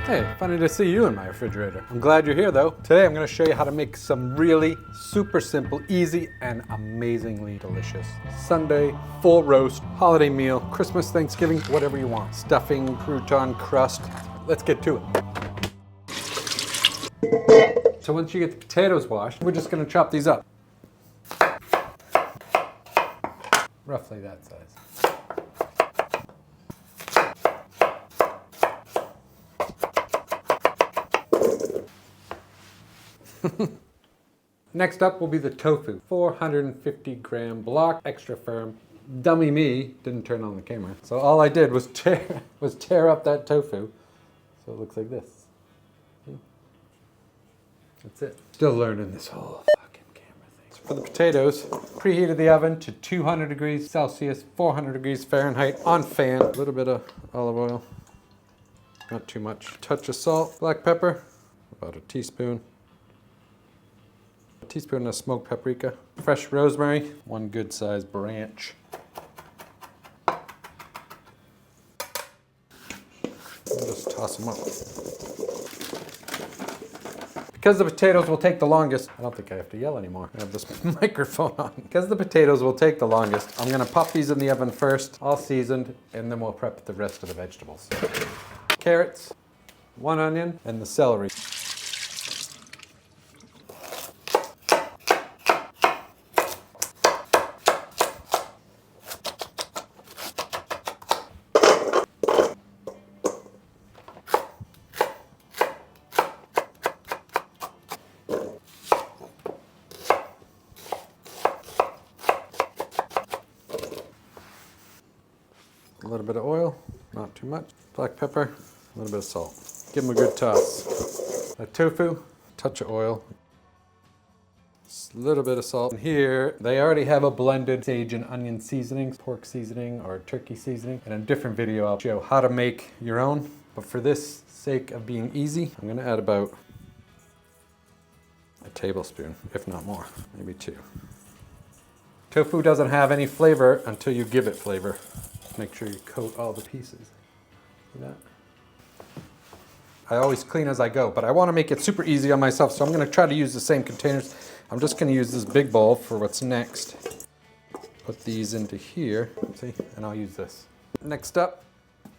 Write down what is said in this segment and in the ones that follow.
Hey, funny to see you in my refrigerator. I'm glad you're here though. Today I'm gonna show you how to make some really super simple, easy, and amazingly delicious Sunday full roast holiday meal, Christmas, Thanksgiving, whatever you want. Stuffing, crouton, crust. Let's get to it. So once you get the potatoes washed, we're just gonna chop these up. Roughly that size. Next up will be the tofu. 450 gram block, extra firm. Dummy me, didn't turn on the camera. So all I did was tear up that tofu. So it looks like this. See? That's it. Still learning this whole fucking camera thing. So for the potatoes, preheated the oven to 200 degrees Celsius, 400 degrees Fahrenheit on fan. A little bit of olive oil, not too much. Touch of salt, black pepper, about a teaspoon. Teaspoon of smoked paprika, fresh rosemary, one good sized branch. I'll just toss them up. Because the potatoes will take the longest, I don't think I have to yell anymore. I have this microphone on. Because the potatoes will take the longest, I'm gonna pop these in the oven first, all seasoned, and then we'll prep the rest of the vegetables. Carrots, 1 onion, and the celery. A little bit of oil, not too much. Black pepper, a little bit of salt. Give them a good toss. A tofu, touch of oil. Just a little bit of salt. And here, they already have a blended sage and onion seasoning, pork seasoning or turkey seasoning. In a different video, I'll show how to make your own. But for this sake of being easy, I'm gonna add about a tablespoon, if not more, maybe 2. Tofu doesn't have any flavor until you give it flavor. Make sure you coat all the pieces. See that? I always clean as I go, but I want to make it super easy on myself, so I'm going to try to use the same containers. I'm just going to use this big bowl for what's next. Put these into here, see, and I'll use this. Next up,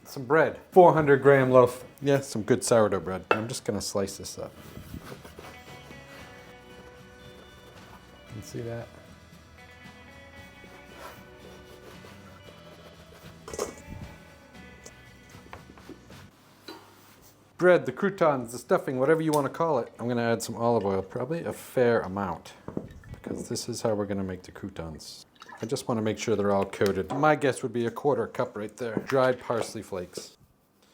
some bread. 400 gram loaf. Yeah, some good sourdough bread. I'm just going to slice this up. You can see that? Bread, the croutons, the stuffing, whatever you want to call it. I'm going to add some olive oil, probably a fair amount, because this is how we're going to make the croutons. I just want to make sure they're all coated. My guess would be a 1/4 cup right there. Dried parsley flakes,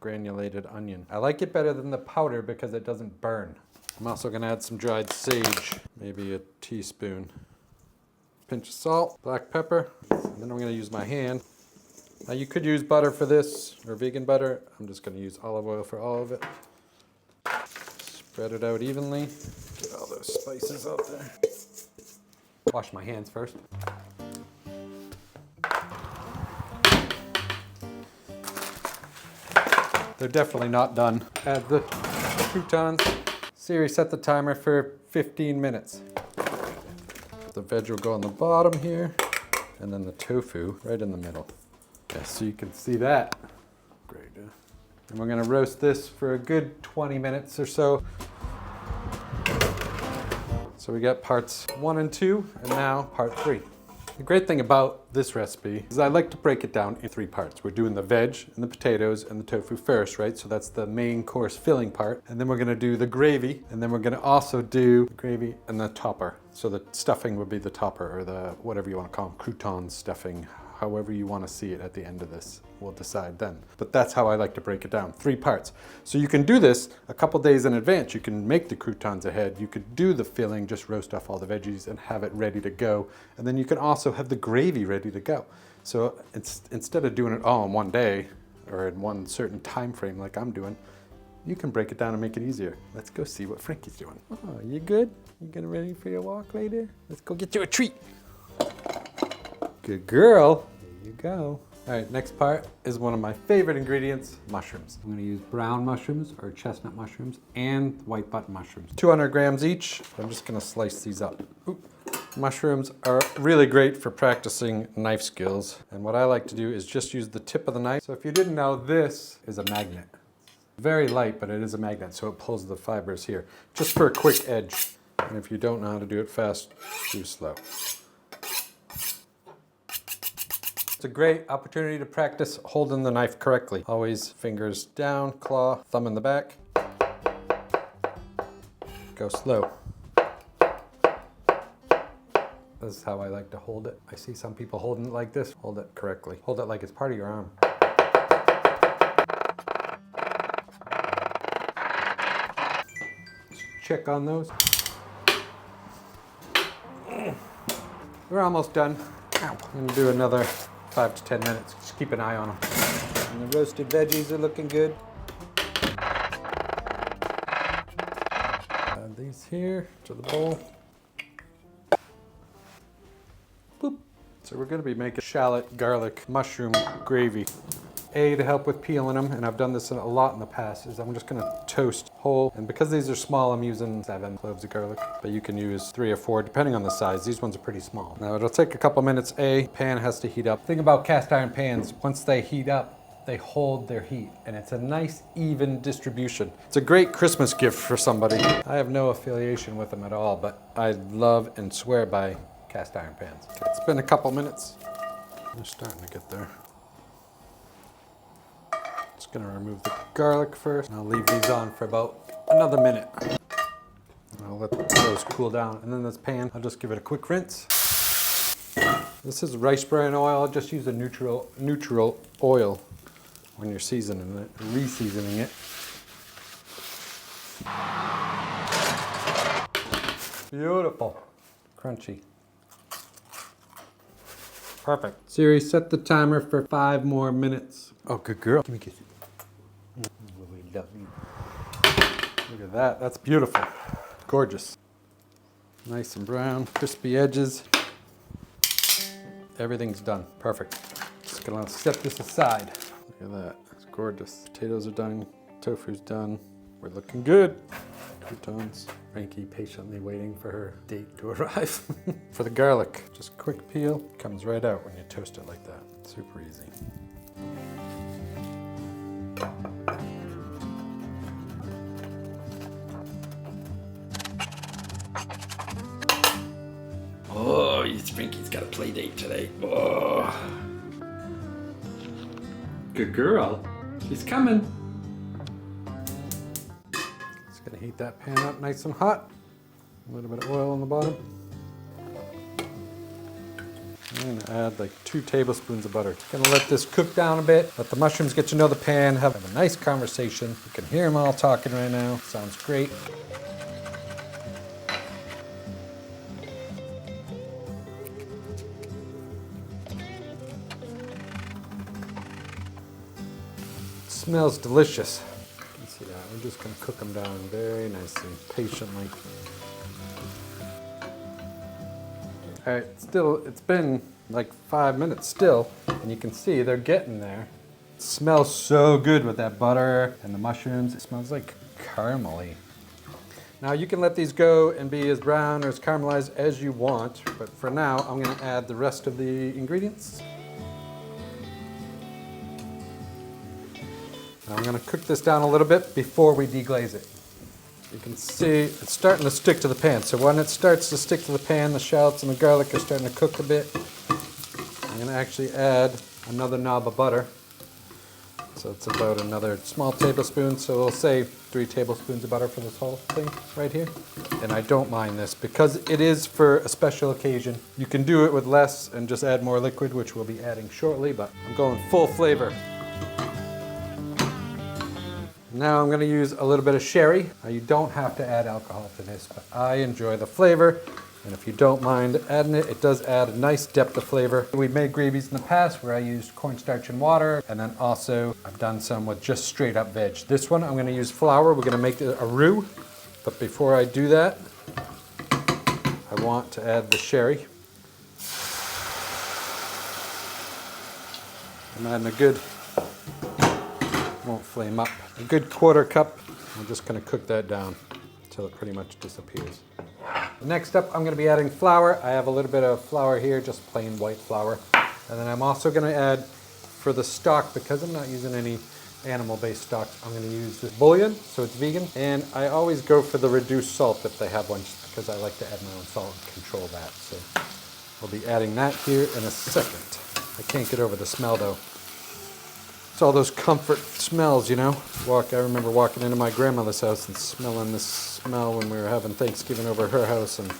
granulated onion. I like it better than the powder because it doesn't burn. I'm also going to add some dried sage, maybe a teaspoon. Pinch of salt, black pepper, and then I'm going to use my hand. Now you could use butter for this, or vegan butter. I'm just going to use olive oil for all of it. Spread it out evenly. Get all those spices out there. Wash my hands first. They're definitely not done. Add the croutons. Siri, set the timer for 15 minutes. The veg will go on the bottom here, and then the tofu right in the middle. Yeah, so you can see that. Great. And we're going to roast this for a good 20 minutes or so. So we got parts 1 and 2, and now part 3. The great thing about this recipe is I like to break it down in 3 parts. We're doing the veg and the potatoes and the tofu first, right? So that's the main course filling part. And then we're going to do the gravy, and then we're going to also do the gravy and the topper. So the stuffing would be the topper, or the whatever you want to call them, croutons, stuffing, however you want to see it at the end of this. We'll decide then. But that's how I like to break it down, 3 parts. So you can do this a couple days in advance. You can make the croutons ahead. You could do the filling, just roast off all the veggies and have it ready to go. And then you can also have the gravy ready to go. So instead of doing it all in one day or in one certain time frame like I'm doing, you can break it down and make it easier. Let's go see what Frankie's doing. Oh, you good? You getting ready for your walk later? Let's go get you a treat. Good girl. There you go. All right, next part is one of my favorite ingredients, mushrooms. I'm gonna use brown mushrooms or chestnut mushrooms and white button mushrooms. 200 grams each. I'm just gonna slice these up. Oop. Mushrooms are really great for practicing knife skills. And what I like to do is just use the tip of the knife. So if you didn't know, this is a magnet. Very light, but it is a magnet, so it pulls the fibers here, just for a quick edge. And if you don't know how to do it fast, do slow. It's a great opportunity to practice holding the knife correctly. Always fingers down, claw, thumb in the back. Go slow. This is how I like to hold it. I see some people holding it like this. Hold it correctly. Hold it like it's part of your arm. Check on those. We're almost done. I'm gonna do another 5 to 10 minutes. Just keep an eye on them. And the roasted veggies are looking good. Add these here to the bowl. Boop. So we're gonna be making shallot, garlic, mushroom gravy. To help with peeling them, and I've done this a lot in the past, is I'm just gonna toast whole. And because these are small, I'm using 7 cloves of garlic, but you can use 3 or 4 depending on the size. These ones are pretty small. Now it'll take a couple minutes. Pan has to heat up. Thing about cast iron pans, once they heat up, they hold their heat, and it's a nice even distribution. It's a great Christmas gift for somebody. I have no affiliation with them at all, but I love and swear by cast iron pans. Okay, it's been a couple minutes. They're starting to get there. Just gonna remove the garlic first, and I'll leave these on for about another minute. I'll let those cool down, and then this pan, I'll just give it a quick rinse. This is rice bran oil. I'll just use a neutral oil when you're seasoning it, re-seasoning it. Beautiful, crunchy. Perfect. Siri, set the timer for 5 more minutes. Oh, good girl. Give me a kiss. Look at that. That's beautiful. Gorgeous. Nice and brown. Crispy edges. Everything's done. Perfect. Just gonna set this aside. Look at that. It's gorgeous. Potatoes are done. Tofu's done. We're looking good. Croutons. Frankie patiently waiting for her date to arrive. For the garlic, just quick peel. Comes right out when you toast it like that. Super easy. Oh, Frankie's got a play date today. Oh. Good girl. She's coming. Just gonna heat that pan up nice and hot. A little bit of oil on the bottom. I'm gonna add like 2 tablespoons of butter. Gonna let this cook down a bit. Let the mushrooms get to know the pan. Have a nice conversation. You can hear them all talking right now. Sounds great. Smells delicious. You can see that. We're just gonna cook them down very nicely, patiently. All right, it's been like 5 minutes still, and you can see they're getting there. It smells so good with that butter and the mushrooms. It smells like caramely. Now you can let these go and be as brown or as caramelized as you want, but for now, I'm gonna add the rest of the ingredients. Now I'm gonna cook this down a little bit before we deglaze it. You can see it's starting to stick to the pan. So when it starts to stick to the pan, the shallots and the garlic are starting to cook a bit. I'm gonna actually add another knob of butter. So it's about another small tablespoon. So we'll say 3 tablespoons of butter for this whole thing right here. And I don't mind this because it is for a special occasion. You can do it with less and just add more liquid, which we'll be adding shortly, but I'm going full flavor. Now I'm going to use a little bit of sherry. Now you don't have to add alcohol to this, but I enjoy the flavor. And if you don't mind adding it, it does add a nice depth of flavor. We've made gravies in the past where I used cornstarch and water, and then also I've done some with just straight up veg. This one I'm going to use flour. We're going to make it a roux. But before I do that, I want to add the sherry. I'm adding a good, won't flame up, a good 1/4 cup. I'm just going to cook that down until it pretty much disappears. Next up, I'm going to be adding flour. I have a little bit of flour here, just plain white flour. And then I'm also going to add, for the stock, because I'm not using any animal-based stock, I'm going to use this bouillon, so it's vegan. And I always go for the reduced salt if they have one, just because I like to add my own salt and control that. So I'll be adding that here in a second. I can't get over the smell though. It's all those comfort smells, you know. I remember walking into my grandmother's house and smelling this smell when we were having Thanksgiving over her house, and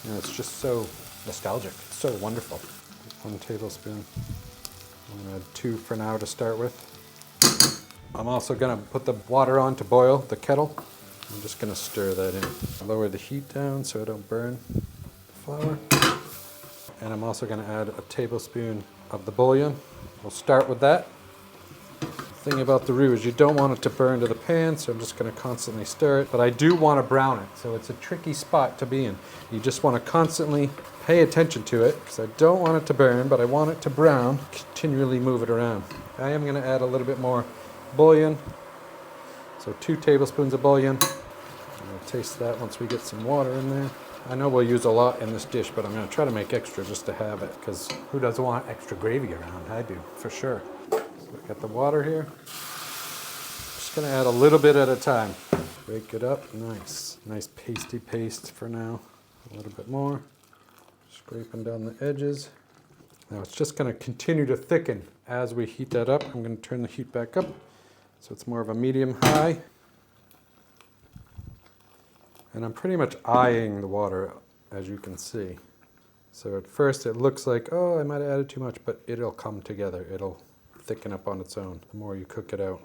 you know, it's just so nostalgic. It's so wonderful. 1 tablespoon. I'm gonna add 2 for now to start with. I'm also gonna put the water on to boil, the kettle. I'm just gonna stir that in. Lower the heat down so I don't burn the flour. And I'm also gonna add a tablespoon of the bouillon. We'll start with that. The thing about the roux is you don't want it to burn to the pan, so I'm just going to constantly stir it. But I do want to brown it, so it's a tricky spot to be in. You just want to constantly pay attention to it, because I don't want it to burn, but I want it to brown. Continually move it around. I am going to add a little bit more bouillon. So 2 tablespoons of bouillon. We'll taste that once we get some water in there. I know we'll use a lot in this dish, but I'm going to try to make extra just to have it, because who doesn't want extra gravy around? I do, for sure. So I got the water here. Just going to add a little bit at a time. Break it up. Nice. Nice pasty paste for now. A little bit more. Scraping down the edges. Now it's just going to continue to thicken as we heat that up. I'm going to turn the heat back up so it's more of a medium-high. And I'm pretty much eyeing the water, as you can see. So at first it looks like, oh, I might have added too much, but it'll come together. It'll thicken up on its own the more you cook it out.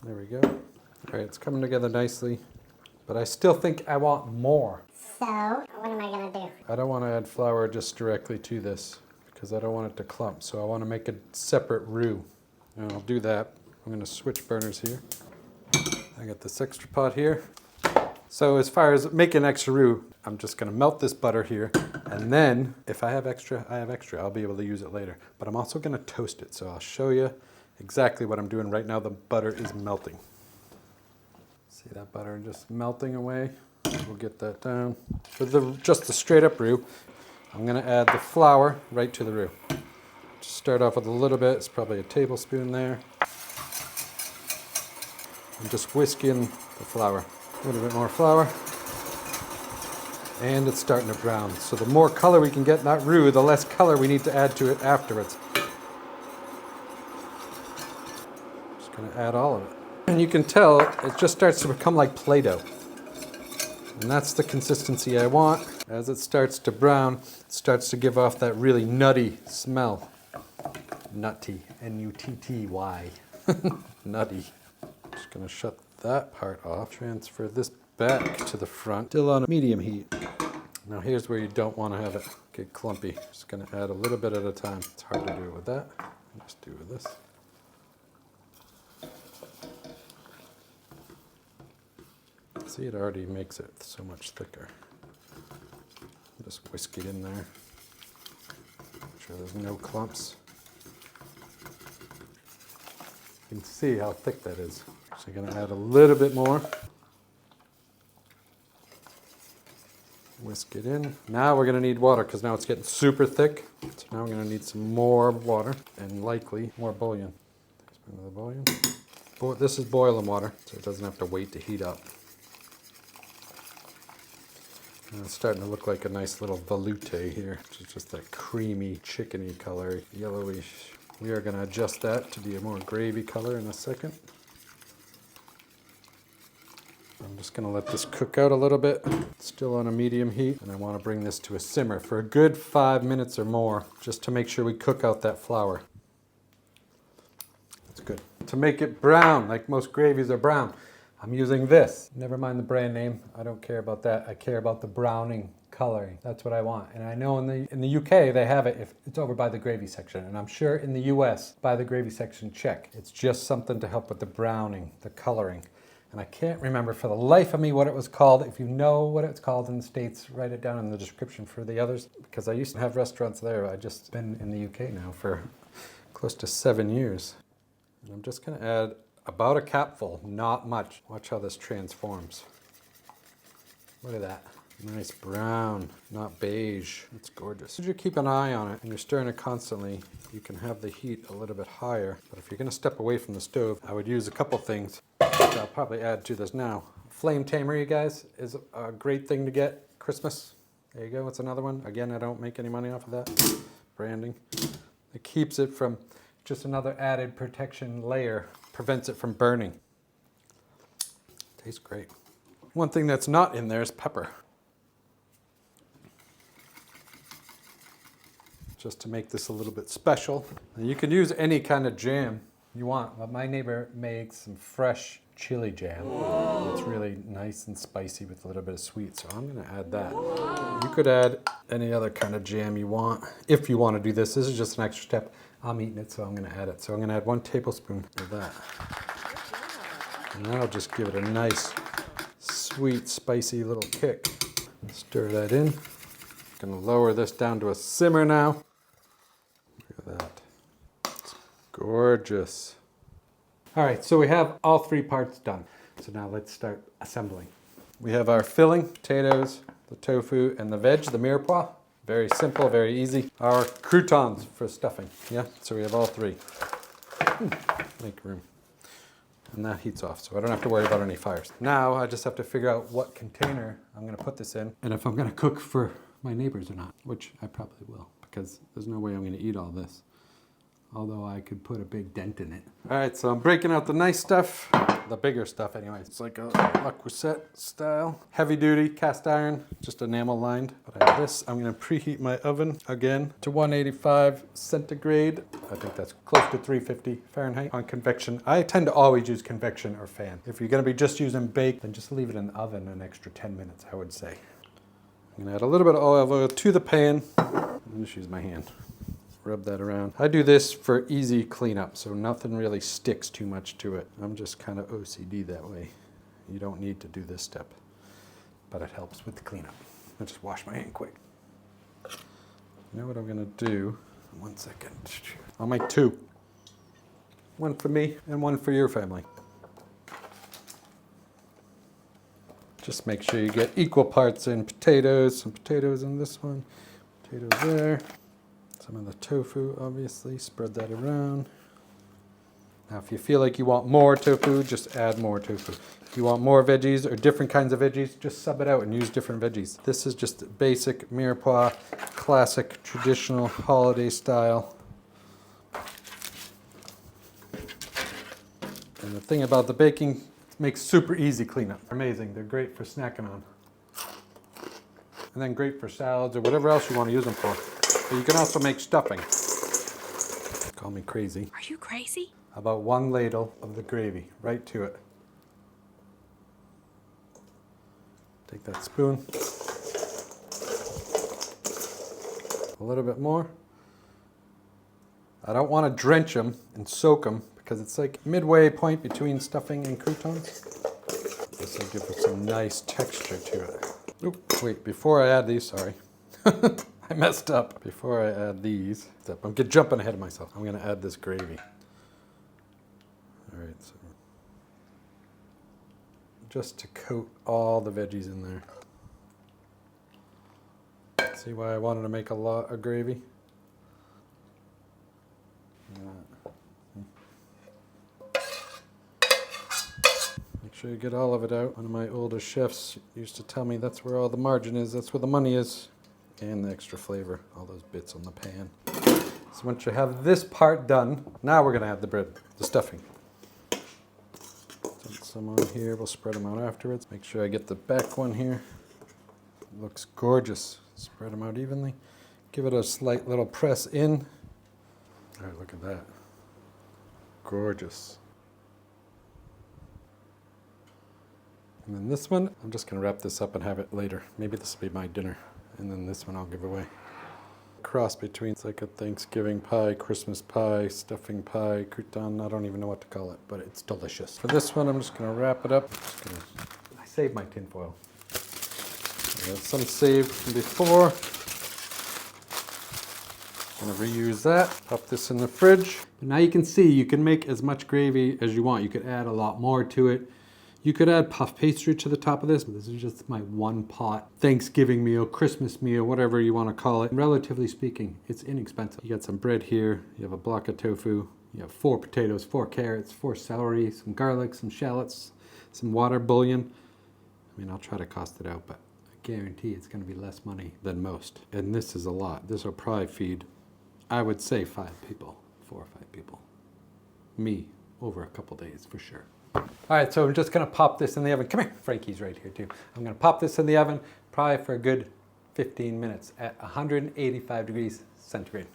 There we go. All right, it's coming together nicely, but I still think I want more. So, what am I gonna do? I don't want to add flour just directly to this because I don't want it to clump. So I want to make a separate roux. And I'll do that. I'm going to switch burners here. I got this extra pot here. So as far as making extra roux, I'm just going to melt this butter here, and then if I have extra, I have extra. I'll be able to use it later. But I'm also going to toast it, so I'll show you exactly what I'm doing right now. The butter is melting. See that butter just melting away? We'll get that down. For just the straight up roux, I'm going to add the flour right to the roux. Just start off with a little bit. It's probably a tablespoon there. I'm just whisking the flour. A little bit more flour. And it's starting to brown. So the more color we can get in that roux, the less color we need to add to it afterwards. Just going to add all of it. And you can tell it just starts to become like Play-Doh. And that's the consistency I want. As it starts to brown, it starts to give off that really nutty smell. Nutty. N-U-T-T-Y. Nutty. Just going to shut that part off. Transfer this back to the front. Still on a medium heat. Now here's where you don't want to have it get clumpy. Just going to add a little bit at a time. It's hard to do it with that. Just do it with this. See, it already makes it so much thicker. Just whisk it in there. Make sure there's no clumps. You can see how thick that is. So I'm going to add a little bit more. Whisk it in. Now we're going to need water because now it's getting super thick. So now we're going to need some more water and likely more bouillon. Tablespoon of the bouillon. This is boiling water, so it doesn't have to wait to heat up. And it's starting to look like a nice little velouté here, which is just that creamy, chickeny color, yellowish. We are going to adjust that to be a more gravy color in a second. I'm just going to let this cook out a little bit. It's still on a medium heat, and I want to bring this to a simmer for a good 5 minutes or more, just to make sure we cook out that flour. That's good. To make it brown, like most gravies are brown, I'm using this. Never mind the brand name. I don't care about that. I care about the browning coloring. That's what I want. And I know in the UK they have it if it's over by the gravy section. And I'm sure in the US by the gravy section check. It's just something to help with the browning, the coloring. And I can't remember for the life of me what it was called. If you know what it's called in the States, write it down in the description for the others, because I used to have restaurants there. I've just been in the UK now for close to 7 years. And I'm just gonna add about a capful, not much. Watch how this transforms. Look at that. Nice brown, not beige. It's gorgeous. If you keep an eye on it and you're stirring it constantly, you can have the heat a little bit higher. But if you're gonna step away from the stove, I would use a couple things that I'll probably add to this now. Flame tamer, you guys, is a great thing to get. Christmas. There you go, it's another one. Again, I don't make any money off of that. Branding. It keeps it from just another added protection layer. Prevents it from burning. Tastes great. One thing that's not in there is pepper. Just to make this a little bit special. And you can use any kind of jam you want, but my neighbor makes some fresh chili jam. It's really nice and spicy with a little bit of sweet, so I'm gonna add that. You could add any other kind of jam you want. If you want to do this, this is just an extra step. I'm eating it, so I'm gonna add it. So I'm gonna add 1 tablespoon of that. And that'll just give it a nice, sweet, spicy little kick. Stir that in. Gonna lower this down to a simmer now. Look at that. It's gorgeous. All right, so we have all 3 parts done. So now let's start assembling. We have our filling, potatoes, the tofu, and the veg, the mirepoix. Very simple, very easy. Our croutons for stuffing. Yeah, so we have all 3. Make room. And that heats off, so I don't have to worry about any fires. Now I just have to figure out what container I'm gonna put this in, and if I'm gonna cook for my neighbors or not, which I probably will, because there's no way I'm gonna eat all this. Although I could put a big dent in it. All right, so I'm breaking out the nice stuff, the bigger stuff anyway. It's like a Le Creuset style, heavy duty cast iron, just enamel lined. But I have this, I'm gonna preheat my oven again to 185 centigrade. I think that's close to 350 Fahrenheit on convection. I tend to always use convection or fan. If you're gonna be just using bake, then just leave it in the oven an extra 10 minutes, I would say. I'm gonna add a little bit of olive oil to the pan. I'm just use my hand. Rub that around. I do this for easy cleanup, so nothing really sticks too much to it. I'm just kind of OCD that way. You don't need to do this step, but it helps with the cleanup. I'll just wash my hand quick. You know what I'm gonna do? 1 second. I'll make 2. 1 for me and 1 for your family. Just make sure you get equal parts in potatoes. Some potatoes in this one, potatoes there. Some of the tofu, obviously, spread that around. Now, if you feel like you want more tofu, just add more tofu. If you want more veggies or different kinds of veggies, just sub it out and use different veggies. This is just basic mirepoix, classic, traditional, holiday style. And the thing about the baking, it makes super easy cleanup. Amazing, they're great for snacking on. And then great for salads or whatever else you want to use them for. But you can also make stuffing. Call me crazy. Are you crazy? About 1 ladle of the gravy, right to it. Take that spoon. A little bit more. I don't want to drench them and soak them because it's like midway point between stuffing and croutons. This will give it some nice texture to it. Oop, wait, before I add these, sorry. I messed up. Before I add these, I'm jumping ahead of myself. I'm gonna add this gravy. All right, so just to coat all the veggies in there. See why I wanted to make a lot of gravy? Make sure you get all of it out. One of my older chefs used to tell me that's where all the margin is, that's where the money is. And the extra flavor, all those bits on the pan. So once you have this part done, now we're gonna add the bread, the stuffing. Put some on here, we'll spread them out afterwards. Make sure I get the back one here. Looks gorgeous. Spread them out evenly. Give it a slight little press in. All right, look at that. Gorgeous. And then this one, I'm just gonna wrap this up and have it later. Maybe this will be my dinner. And then this one I'll give away. Cross between, it's like a Thanksgiving pie, Christmas pie, stuffing pie, crouton. I don't even know what to call it, but it's delicious. For this one, I'm just gonna wrap it up. I saved my tin foil. I got some saved from before. Gonna reuse that. Pop this in the fridge. But now you can see you can make as much gravy as you want. You could add a lot more to it. You could add puff pastry to the top of this, but this is just my one pot Thanksgiving meal, Christmas meal, whatever you want to call it. Relatively speaking, it's inexpensive. You got some bread here, you have a block of tofu, you have 4 potatoes, 4 carrots, 4 celery, some garlic, some shallots, some water bouillon. I mean, I'll try to cost it out, but I guarantee it's going to be less money than most. And this is a lot. This will probably feed, I would say, 5 people, 4 or 5 people. Me, over a couple days for sure. All right, so I'm just gonna pop this in the oven. Come here, Frankie's right here too. I'm gonna pop this in the oven probably for a good 15 minutes at 185 degrees centigrade.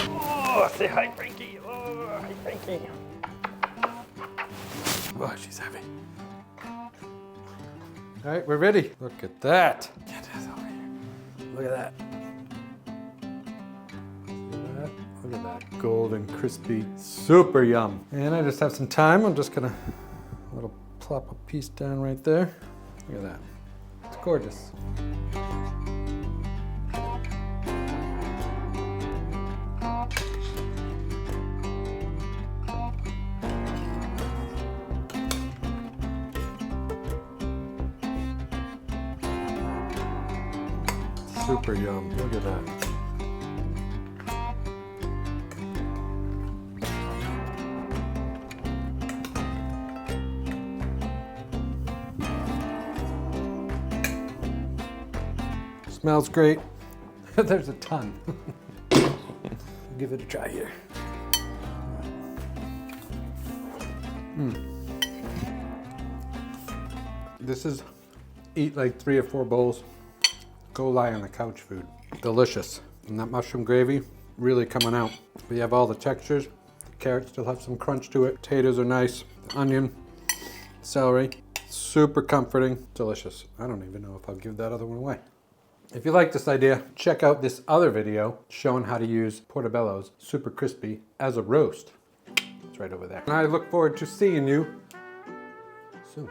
Oh, say hi, Frankie. Oh, hi, Frankie. Oh, she's heavy. All right, we're ready. Look at that. Get this over here. Look at that. Look at that, golden, crispy, super yum. And I just have some time. I'm just gonna little plop a piece down right there. Look at that, it's gorgeous. Super yum, look at that. Smells great. There's a ton. Give it a try here. This is eat like 3 or 4 bowls. Go lie on the couch food. Delicious. And that mushroom gravy really coming out. We have all the textures. The carrots still have some crunch to it. Potatoes are nice. The onion, celery. Super comforting. Delicious. I don't even know if I'll give that other one away. If you like this idea, check out this other video showing how to use portobello's super crispy as a roast. It's right over there. And I look forward to seeing you soon.